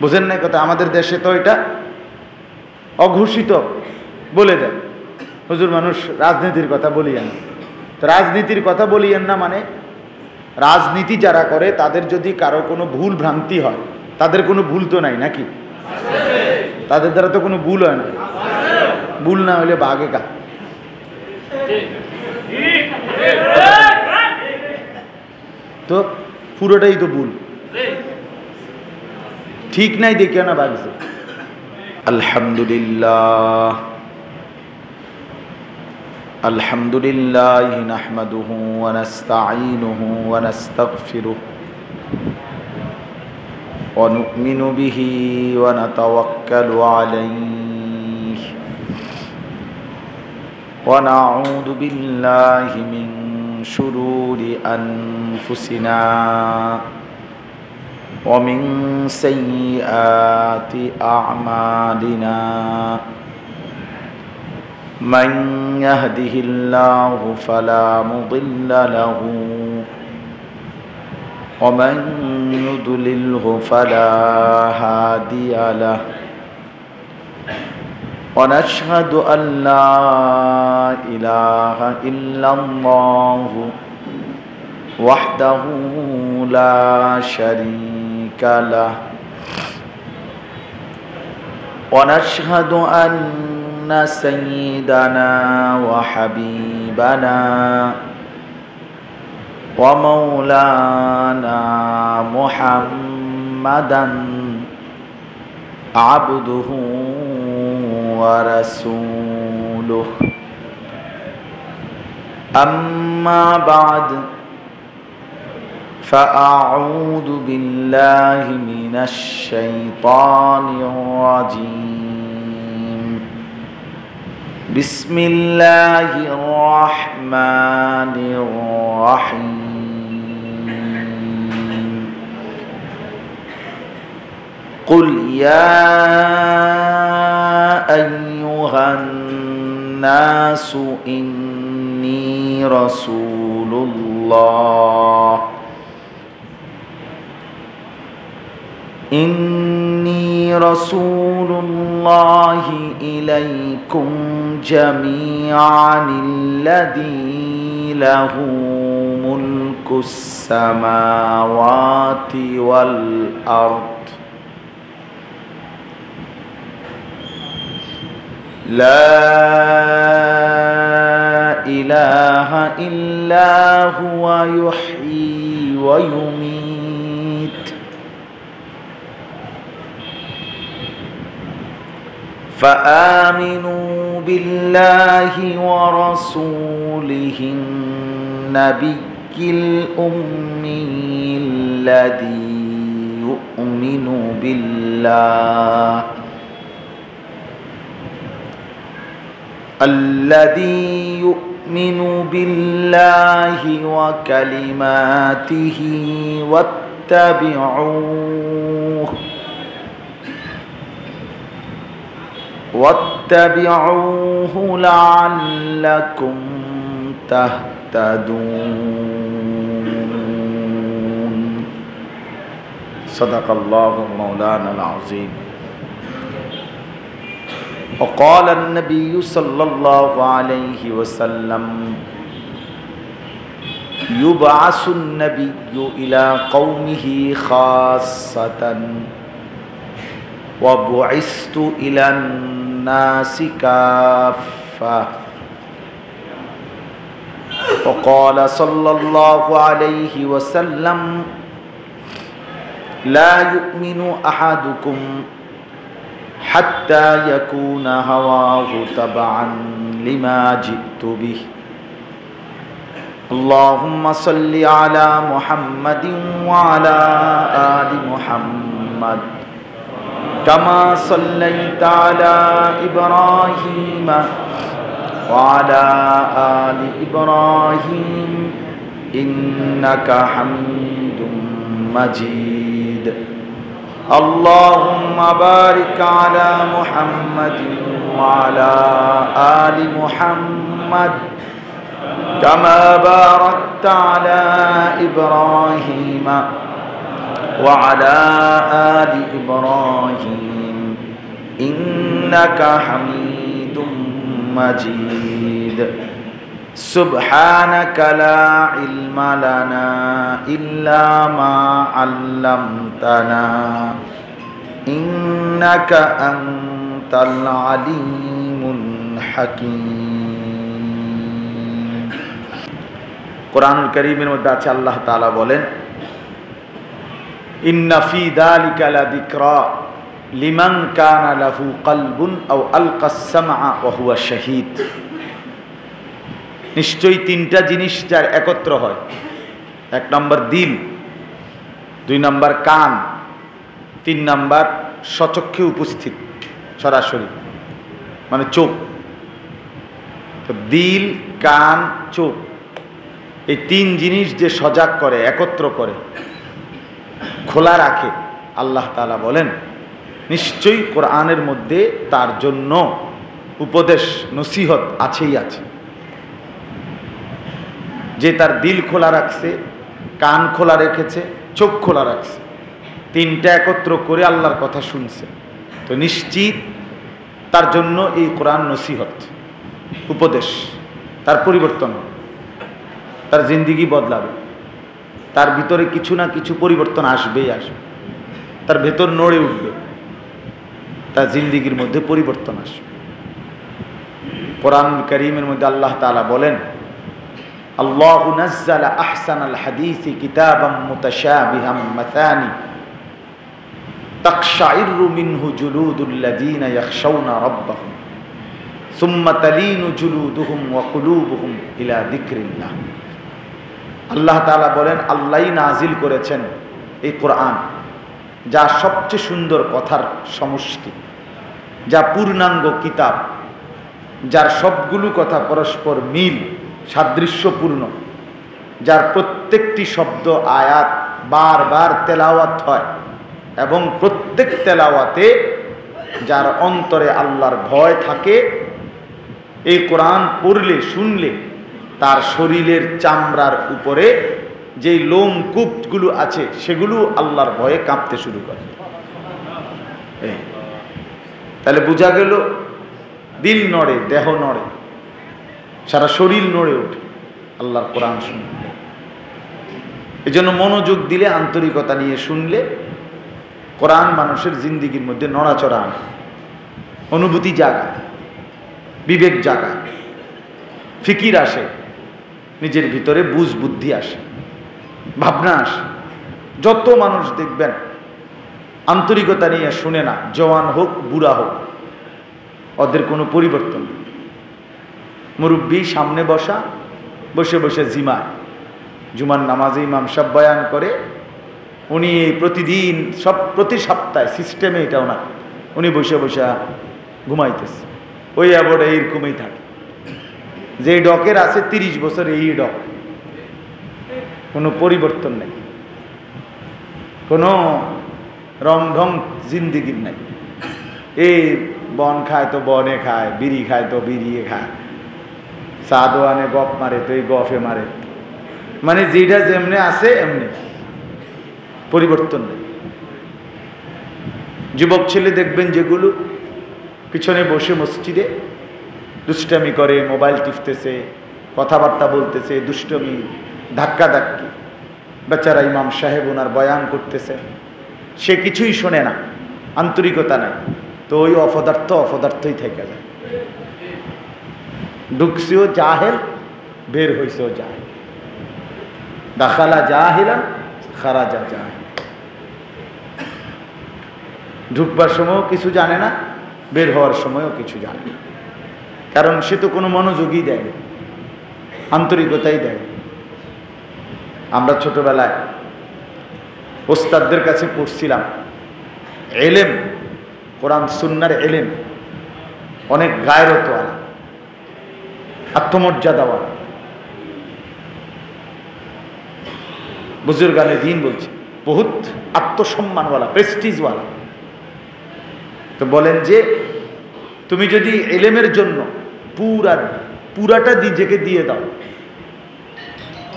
বুঝেন না কথা? আমাদের দেশে তো এটা অঘোষিত বলে দেয়, হুজুর মানুষ রাজনীতির কথা বলিয়েন না। তো রাজনীতির কথা বলিয়েন না মানে রাজনীতি যারা করে তাদের যদি কারো কোনো ভুল ভ্রান্তি হয়, তাদের কোনো ভুল তো নাই নাকি? তাদের দ্বারা তো কোনো ভুল হয় না। ভুল না হলে বাঘে কা। তো পুরোটাই তো ভুল, ঠিক নাই দেখে না বাঘছে। আলহামদুলিল্লাহ আলহামদুলিল্লাহ নাহমাদুহু ওয়া নাস্তাঈনুহু ওয়া নাস্তাগফিরুহু ওয়া নু'মিনু বিহি ওয়া নাতাওয়াক্কালু আলাইহি ওয়া নাউযু বিল্লাহি মিন শুরুরি আনফুসিনা ওয়া মিন সাইয়্যাতি আ'মালিনা من يهده الله فلا مضل له ومن يضلله فلا هادي له ونشهد أن لا إله إلا الله وحده لا شريك له ونشهد أن سيدنا وحبيبنا ومولانا محمدا عبده ورسوله أما بعد فأعوذ بالله من الشيطان الرجيم بسم الله الرحمن الرحيم قل يا أيها الناس إني رسول الله إني رسول الله إليكم جميعا الذي له ملك السماوات والأرض لا إله إلا هو يحيي ويميت فآمنوا بالله ورسوله النبي الأمي الذي يؤمن بالله وكلماته واتبعوه لعلكم تهتدون صدق الله مولانا العظيم وقال النبي صلى الله عليه وسلم يبعث النبي إلى قومه خاصة وبعثت إلى الناس كافة وقال صلى الله عليه وسلم لا يؤمن أحدكم حتى يكون هواه تبعا لما جئت به اللهم صل على محمد وعلى آل محمد كما صليت على إبراهيم وعلى آل إبراهيم إنك حميد مجيد اللهم بارك على محمد وعلى آل محمد كما باركت على إبراهيم وعلى آل إبراهيم إنك حميد مجيد سبحانك لا علم لنا إلا ما علمتنا إنك أنت العليم الحكيم কোরআনুল কারীমের মধ্যে আছে আল্লাহ তাআলা বলেন ইন্না ফি যালিকা লাযিকরা লিমান কানা লাহু কলবুন আও আলকাস সামআ ওয়া হুয়া শাহীদ। নিশ্চয়ই তিনটা জিনিস যার একত্র হয়, এক নম্বর দিল, দুই নম্বর কান, তিন নম্বর স্বচক্ষে উপস্থিত সরাসরি মানে চোখ। তো দিল, কান, চোখ, এই তিন জিনিস যে সজাগ করে, একত্র করে, খোলা রাখে, আল্লাহ তাআলা বলেন নিশ্চয়ই কোরআনের মধ্যে তার জন্য উপদেশ নসিহত আছেই আছে। যে তার দিল খোলা রাখছে, কান খোলা রেখেছে, চোখ খোলা রাখছে, তিনটা একত্র করে আল্লাহর কথা শুনছে, তো নিশ্চিত তার জন্য এই কোরআন নসিহত, উপদেশ, তার পরিবর্তন হবে, তার জিন্দিগি বদলাবে, তার ভিতরে কিছু না কিছু পরিবর্তন আসবেই আসবে, তার ভেতর নড়ে উঠবে, তার জিন্দিগির মধ্যে পরিবর্তন আসবে। কোরআনুল কারীমের মধ্যে আল্লাহ তাআলা বলেন আল্লাহু নাজ্জালা আহসানাল হাদিসি কিতাবাম মুতাশাবিহাম মাসানি তাকশাইরু মিনহু জুলুদুল লাযিনা ইয়াখশাউনা রাব্বাহুম সুম্মা তালিনু জুলুদুহুম ওয়া কুলুবুহুম ইলা যিকরিল্লাহ। আল্লাহ তাআলা বলেন আল্লাহই নাজিল করেছেন এই কোরআন, যা সবচেয়ে সুন্দর কথার সমষ্টি, যা পূর্ণাঙ্গ কিতাব, যার সবগুলো কথা পরস্পর মিল, সাদৃশ্যপূর্ণ, যার প্রত্যেকটি শব্দ আয়াত বারবার তেলাওয়াত হয় এবং প্রত্যেক তেলাওয়াতে যার অন্তরে আল্লাহর ভয় থাকে, এই কোরআন পড়লে শুনলে তার শরীরের চামড়ার উপরে যে লোমকূপগুলো আছে সেগুলো আল্লাহর ভয়ে কাঁপতে শুরু করে। তাহলে বোঝা গেল দিল নড়ে, দেহ নড়ে, সারা শরীর নড়ে ওঠে আল্লাহর কোরআন শুনলে। এই জন্য মনোযোগ দিলে, আন্তরিকতা নিয়ে শুনলে কোরআন মানুষের জিন্দিগির মধ্যে নড়াচড়া আনে, অনুভূতি জাগায়, বিবেক জাগায়, ফিকির আসে, নিজের ভিতরে বুঝ বুদ্ধি আসে, ভাবনা আসে। যত মানুষ দেখবেন আন্তরিকতা নিয়ে শুনে না, জওয়ান হোক বুড়া হোক, ওদের কোনো পরিবর্তন নেই। মুরব্বী সামনে বসা, বসে বসে জিমায়, জুমার নামাজে ইমাম সাহেব বয়ান করে, উনি প্রতিদিন প্রতি সপ্তাহে সিস্টেমে এটাও না, উনি বসে বসে ঘুমাইতেছে, ওই অ্যাবোর্ড এইরকমই থাকে। যে ডকের আছে 30 বছর এই ডক, কোনো পরিবর্তন নেই, কোনো রং ঢং জিন্দিগির নাই। এই বন খায় তো বনে খায়, বিড়ি খায় তো বিড়িয়ে খায়, চা দোয়ানে গপ মারে তো এই গফে মারে, মানে যেটা যেমনে আছে এমনি, পরিবর্তন নেই। যুবক ছেলে দেখবেন যেগুলো পিছনে বসে মসজিদে দুষ্টামি করে, মোবাইল টিপতেছে, কথাবার্তা বলতেছে, দুষ্টমি, ধাক্কা ধাক্কি, বেচারা ইমাম সাহেব ওনার বয়ান করতেছে, সে কিছুই শোনে না, আন্তরিকতা নাই, তো ওই অপদার্থই থেকে যায়। ঢুকছেও জাহেল, বের হইছেও জাহেল, দাখালা জাহিলান খারাজা জাহিল। ঢুকবার সময়ও কিছু জানে না, বের হওয়ার সময়ও কিছু জানে না, কারণ সে তো কোনো মনোযোগই দেয় না, আন্তরিকতাই দেয়। আমরা ছোটবেলায় ওস্তাদদের কাছে পড়ছিলাম, এলেম, কোরআন সুন্নাহর এলেম, অনেক গায়রতওয়ালা, আত্মমর্যাদাওয়ালা বুজুর্গানে দিন বলছে, বহুত আত্মসম্মানওয়ালা, প্রেস্টিজওয়ালা। তো বলেন যে তুমি যদি এলেমের জন্য পুরাটা নিজেকে দিয়ে দাও,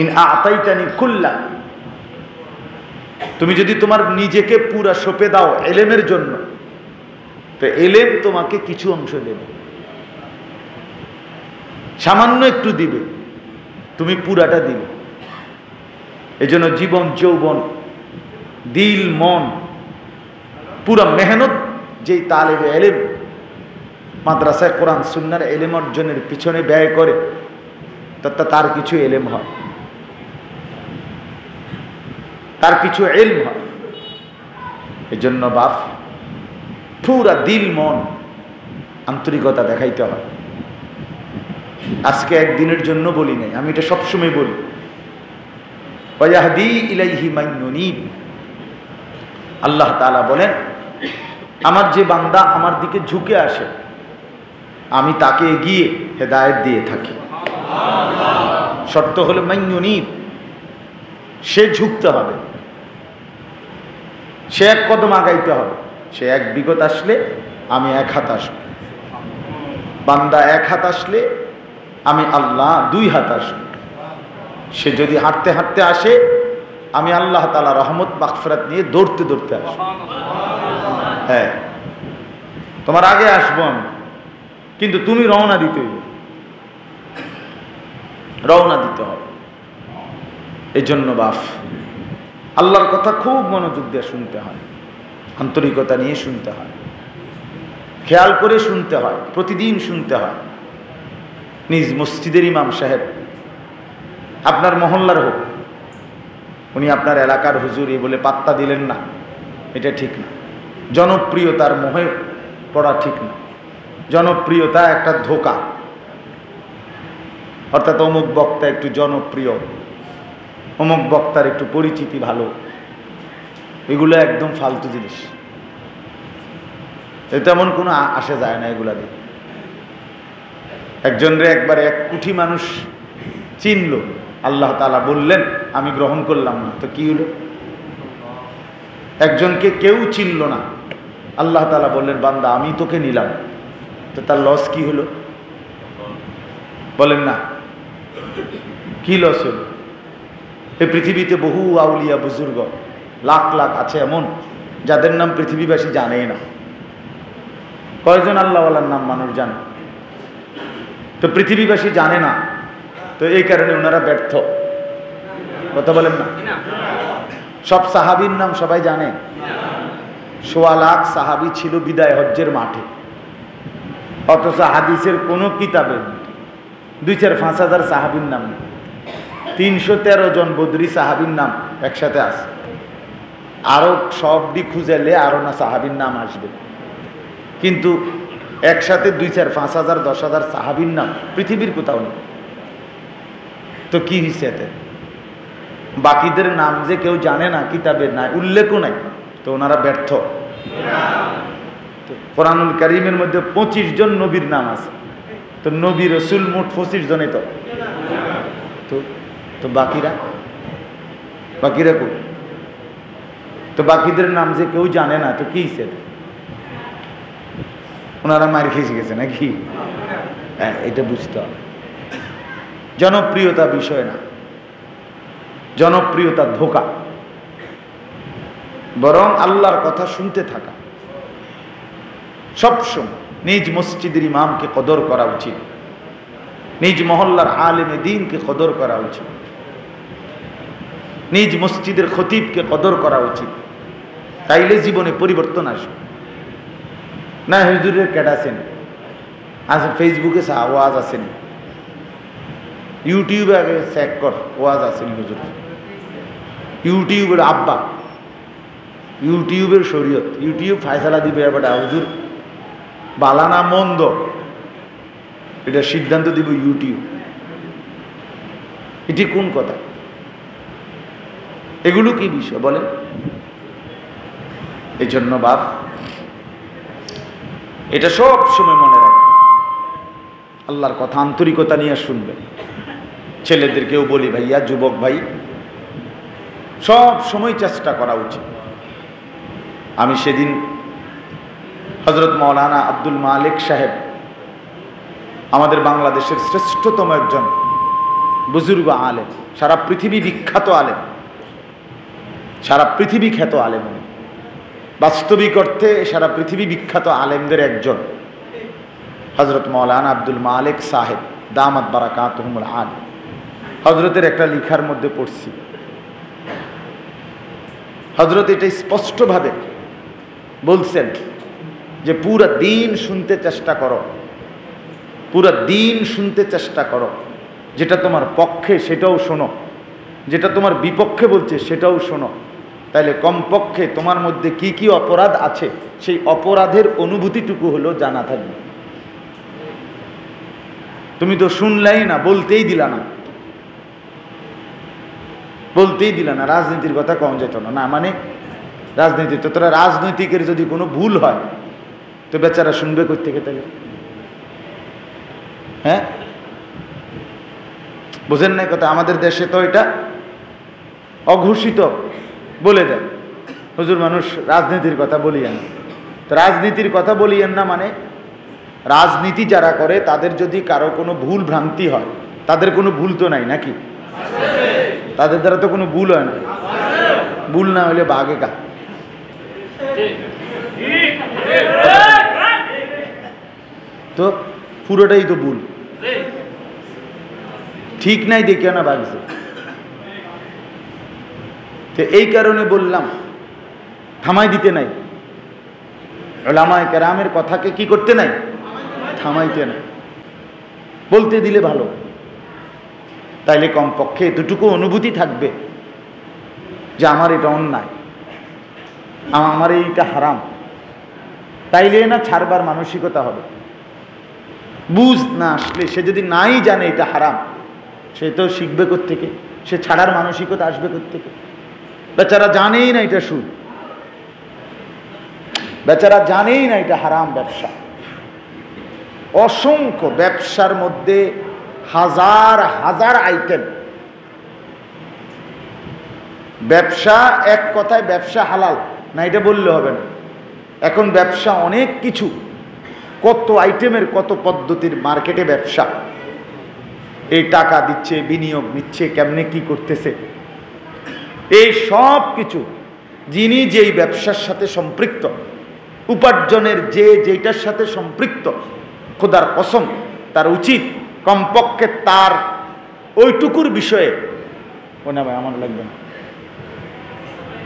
ইন আতাইতানি কুল্লা, তুমি যদি তোমার নিজেকে পুরা সঁপে দাও এলেমের জন্য, তো এলেম তোমাকে কিছু অংশ দেবে, সামান্য একটু দিবে, তুমি পুরাটা দিবে। এজন্য জীবন যৌবন দিল মন পুরা মেহনত যেই তালেবে এলেম মাদ্রাসায় কোরআন সুন্নাহর এলেম অর্জনের পিছনে ব্যয় করে, তার কিছু এলেম হয়, তার কিছু এলম হয়। এজন্য বাপ পুরা দিল মন আন্তরিকতা দেখাইতে হয়। আজকে একদিনের জন্য বলি নাই, আমি এটা সবসময় বলি। ওয়াহদি ইলাইহি মান ইউনীব, আল্লাহ তাআলা বলেন আমার যে বান্দা আমার দিকে ঝুঁকে আসে আমি তাকে এগিয়ে হেদায়েত দিয়ে থাকি। শর্ত হলো মান ইউনীব, সে ঝুঁকতে হবে, সে এক কদম আগাইতে হবে। সে এক বিগত আসলে আমি এক হাত আসব, বান্দা এক হাত আসলে আমি আল্লাহ দুই হাত আসব। সে যদি হাঁটতে হাঁটতে আসে আমি আল্লাহ তাআলা রহমত মাগফিরাত নিয়ে দৌড়তে দৌড়তে আসব। হ্যাঁ, তোমার আগে আসবো আমি, কিন্তু তুমি রওনা দিতে হবে, রওনা দিতে হবে। এই জন্য বাপ আল্লাহর কথা খুব মনোযোগ দিয়ে শুনতে হয়, আন্তরিকতা নিয়ে শুনতে হয়, খেয়াল করে শুনতে হয়, প্রতিদিন শুনতে হয়। নিজ মসজিদের ইমাম সাহেব, আপনার মহল্লার হোক, উনি আপনার এলাকার হুজুর এই বলে পাত্তা দিলেন না, এটা ঠিক না। জনপ্রিয়তার মোহে পড়া ঠিক না। জনপ্রিয়তা একটা ধোঁকা, অর্থাৎ অমুক বক্তা একটু জনপ্রিয়, অমুক বক্তার একটু পরিচিতি ভালো, এগুলো একদম ফালতু জিনিস। তেমন কোনো আসে যায় না এগুলা দিয়ে। একজনরে একবারে 1 কোটি মানুষ চিনল, আল্লাহ তাআলা বললেন আমি গ্রহণ করলাম না, তো কি হলো? একজনকে কেউ চিনল না, আল্লাহ তাআলা বললেন বান্দা আমি তোকে নিলাম, তো তার লস কি হলো? বলেন না, কি লস হলো? এই পৃথিবীতে বহু আউলিয়া বুজুর্গ লাখ লাখ আছে এমন যাদের নাম পৃথিবীবাসী জানেই না। কয়জন আল্লাহওয়ালার নাম মানুষ জানে? তো পৃথিবীবাসী জানে না, তো এই কারণে ওনারা ব্যর্থ। কথা বলেন না? সব সাহাবীর নাম সবাই জানে? 1.25 লাখ সাহাবী ছিল বিদায় হজ্জের মাঠে, অথচ হাদিসের কোনো কিতাবে 2-4-5 হাজার সাহাবীর নাম, 313 জন বদরি সাহাবীর নাম একসাথে আছে। আরো সবটি খুঁজেলে আরো না সাহাবীর নাম আসবে, কিন্তু একসাথে 2-4-5 হাজার 10 হাজার সাহাবীর নাম পৃথিবীর কোথাও নেই। তো কি হয়েছে এতে? বাকিদের নাম যে কেউ জানে না, কিতাবের নাই, উল্লেখও নাই, তো ওনারা ব্যর্থ। কোরআনুল কারীমের মধ্যে 25 জন নবীর নাম আছে, তো নবী রাসূল মোট 25 জনই। তো বাকিরা কই? তো বাকিদের নাম যে কেউ জানে না, তো কি হয়েছে? ওনারা মার খেয়ে গেছে নাকি? হ্যাঁ, এটা বুঝতে হবে। জনপ্রিয়তা বিষয় না, জনপ্রিয়তা ধোঁকা। বরং আল্লাহর কথা শুনতে থাকা, সবসময় নিজ মসজিদের ইমামকে কদর করা উচিত, নিজ মহল্লার আলেমে দ্বীনকে কদর করা উচিত, নিজ মসজিদের খতিবকে কদর করা উচিত। তাইলে জীবনে পরিবর্তন আসবে। না হুজুরের ক্যাডাছেন আচ্ছা, ফেসবুকে ওয়াজ আসেন, ইউটিউবে আগে চেক কর ওয়াজ আসেন হুজুর, ইউটিউবের আব্বা, ইউটিউবের শরীয়ত, ইউটিউব ফায়সালা দিবে এবার হুজুর বালানা মন্দ, এটা সিদ্ধান্ত দিব ইউটিউব। এটি কোন কথা? এগুলো কি বিষয় বলেন? এই জন্য বাপ এটা সব সময় মনে রাখবেন, আল্লাহর কথা আন্তরিকতা নিয়ে শুনবেন। ছেলেদেরকেও বলি ভাইয়া, যুবক ভাই, সব সময় চেষ্টা করা উচিত। আমি সেদিন হযরত মাওলানা আব্দুল মালিক সাহেব, আমাদের বাংলাদেশের শ্রেষ্ঠতম একজন বুজুর্গ আলেম, সারা পৃথিবী বিখ্যাত আলেম, সারা পৃথিবী খ্যাত আলেম, বাস্তবিক অর্থে সারা পৃথিবী বিখ্যাত আলেমদের একজন হযরত মাওলানা আব্দুল মালিক সাহেব দামাত বারাকাতুহুমুল আলী। হযরতের একটা লেখার মধ্যে পড়ছি, হযরত এটা স্পষ্টভাবে বলছেন যে পুরা দিন শুনতে চেষ্টা করো, পুরা দিন শুনতে চেষ্টা করো, যেটা তোমার পক্ষে সেটাও শোনো, যেটা তোমার বিপক্ষে বলছে সেটাও শোনো, তাইলে কমপক্ষে তোমার মধ্যে কি কি অপরাধ আছে সেই অপরাধের অনুভূতিটুকু হলো জানা থাকবে। তুমি তো শুনলাই না, বলতেই দিলা না, বলতেই দিলা না, রাজনীতির কথা কম যেত না। না মানে রাজনীতি তো, তোরা রাজনৈতিকের যদি কোনো ভুল হয় তো বেচারা শুনবে কই থেকে তাহলে? হ্যাঁ, বুঝেন না কথা? আমাদের দেশে তো এটা অঘোষিত বলে দেয়, হুজুর মানুষ রাজনীতির কথা বলিয়েন। তো রাজনীতির কথা বলিয়েন না মানে রাজনীতি যারা করে তাদের যদি কারো কোনো ভুল ভ্রান্তি হয়, তাদের কোনো ভুল তো নাই নাকি? তাদের দ্বারা তো কোনো ভুল হয় না, ভুল না হলে বাঘে কা। তো পুরোটাই তো ভুল, ঠিক নাই দেখে না বাঘছে। তো এই কারণে বললাম থামাই দিতে নাই, উলামায়ে কেরামের কথাকে কি করতে নাই, থামাইতে নাই, বলতে দিলে ভালো। তাইলে কমপক্ষে এতটুকু অনুভূতি থাকবে যে আমার এটা অন্যায়, আমার এইটা হারাম, তাইলে না ছাড়বার মানসিকতা হবে। বুঝ না আসলে, সে যদি নাই জানে এটা হারাম, সে তো শিখবে কোত্থেকে, সে ছাড়ার মানসিকতা আসবে কোত্থেকে? বেচারা জানেই না এটা সুদ, বেচারা জানেই না এটা হারাম ব্যবসা। অসংখ্য ব্যবসার মধ্যে হাজার হাজার আইটেম। ব্যবসা এক কথায় ব্যবসা হালাল না এটা বললে হবে না, এখন ব্যবসা অনেক কিছু, কত আইটেমের কত পদ্ধতির মার্কেটে ব্যবসা। এই টাকা দিচ্ছে, বিনিয়োগ নিচ্ছে, কেমনে কি করতেছে, এই সব কিছু যিনি যেই ব্যবসার সাথে সম্পৃক্ত, উপার্জনের যে যেটার সাথে সম্পৃক্ত, খোদার কসম তার উচিত কমপক্ষে তার ওইটুকুর বিষয়ে, ও না ভাই আমার লাগবে না,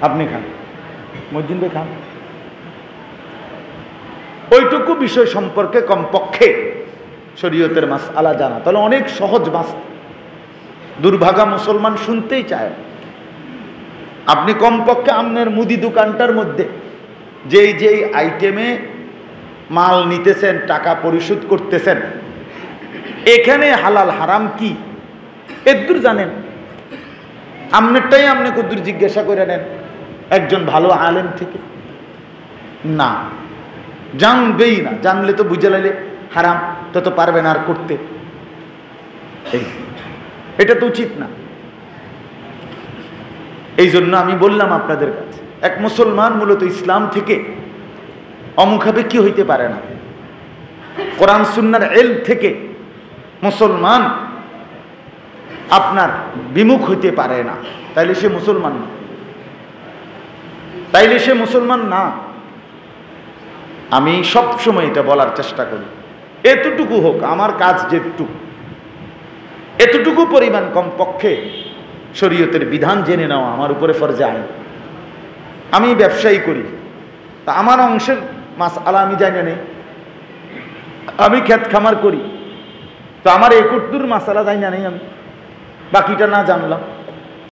আপনি খান, মসজিদ ভাই খান, ওইটুকু বিষয় সম্পর্কে কমপক্ষে শরীয়তের মাসআলা জানা, তাহলে অনেক সহজ মাস। দুর্ভাগা মুসলমান শুনতেই চায়। আপনি কমপক্ষে আপনার মুদি দোকানটার মধ্যে যেই যেই আইটেমে মাল নিতেছেন, টাকা পরিশোধ করতেছেন, এখানে হালাল হারাম কি এদূর জানেন? আপনারটাই আপনি কদ্দূর জিজ্ঞাসা করে নেন একজন ভালো আলেম থেকে? না, জানবেই না, জানলে তো বুঝে লাইলে হারাম, তত পারবে না আর করতে। এটা তো উচিত না। এই জন্য আমি বললাম আপনাদের কাছে, এক মুসলমান মূলত ইসলাম থেকে অমুখাপেক্ষী হইতে পারে না। কোরআন সুন্নাহর ইলম থেকে মুসলমান আপনার বিমুখ হইতে পারে না, তাইলে সে মুসলমান না, তাইলে সে মুসলমান না। আমি সবসময় এটা বলার চেষ্টা করি, এতটুকু হোক আমার কাজ, যেটুকু এতটুকু পরিমাণ কমপক্ষে শরীয়তের বিধান জেনে নেওয়া আমার উপরে ফরজে আইন। আমি ব্যবসায়ী করি, তা আমার অংশের মাসআলা আমি জানি না। আমি ক্ষেত খামার করি, তো আমার 71 মাসআলা জানি না, আমি বাকিটা না জানলাম।